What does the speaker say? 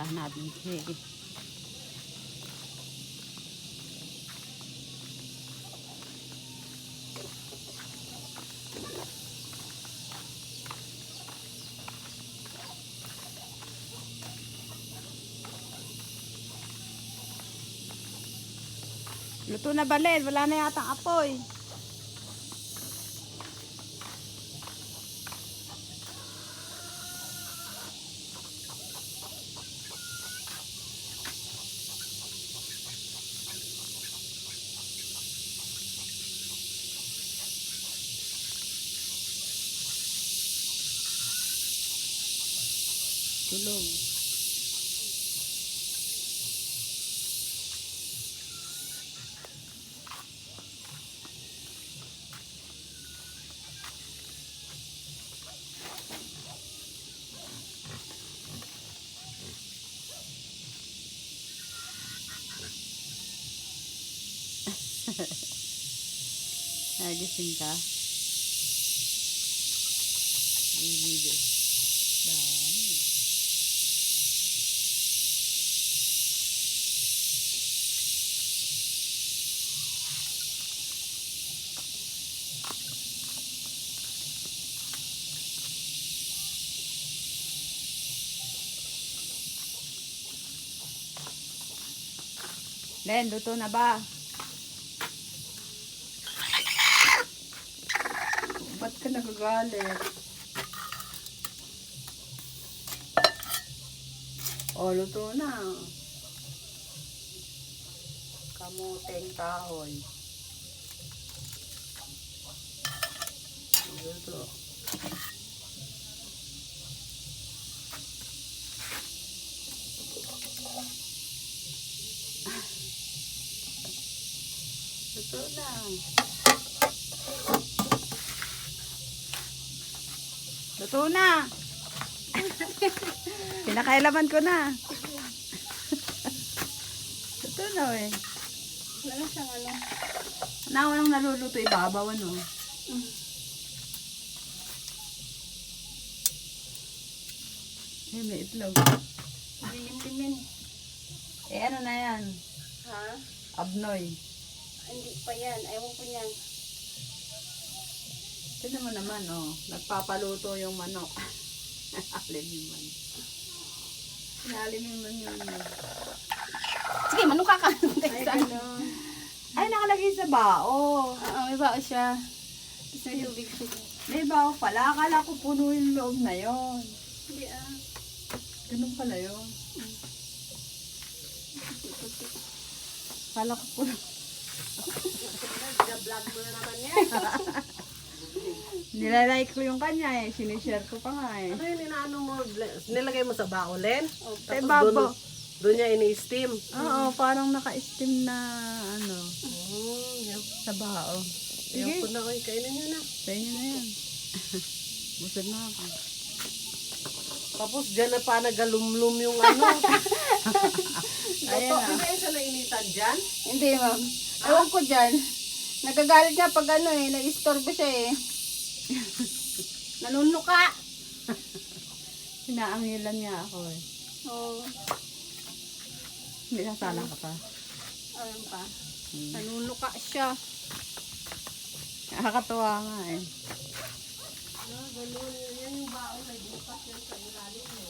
natin. Sige. Luto na ba, Len? Wala na yata ang apoy. Tulog. Nagising ka? Dami. Len, luto na ba? Ba't ka nagagalit? O, luto na. Kamuteng kahoy. Luto. Luto na. Luto na. Pinakailaman ko na. Luto na eh. Wala na siyang ano. Naunang naluluto ibabaw ano. May itlog. Lilim-limin. Eh ano na yan? Ha? Abnoy. Hindi pa yan. Ewan ko yan. Tignan mo naman oh. Nagpapaluto yung manok. Alim yung manok. Inalim yung manok. Sige, manong Ay, gano'n. Ay, nakalagay sa bao. Oo, may bao siya. Tapos may tubig siya. May bao pala. Akala ko puno yung loob na yon. Hindi ah. Ganun pala yun. Akala ko puno. Vlog mo na naman yan. Nilalike ko yung kanya eh. Sinishare ko pa nga eh. Ano yung inaano mo? Nilagay mo sa baolen? Ay, Tapos babo. doon niya ini-steam. Oo, parang naka-steam na ano, Yan. sa bao. Yan Sige, po na. Oy, kainin nyo na. sa inyo na yan. Busog na ako. Tapos dyan na pa nagalumlum yung ano. Ayan Toto, ah. hindi kayo sa nainitan dyan? Hindi, ma'am. Ewan ko dyan. Nagagalit niya pag ano eh. Nag-istorbo siya eh. Nanunuka. Hinaangilan niya ako eh. Oo. Hindi nasala ka pa. Ayan pa. Nanunuka siya. Nakakatuwa nga eh. Ganun. Yan yung baon na bukas yan sa ilalim mo.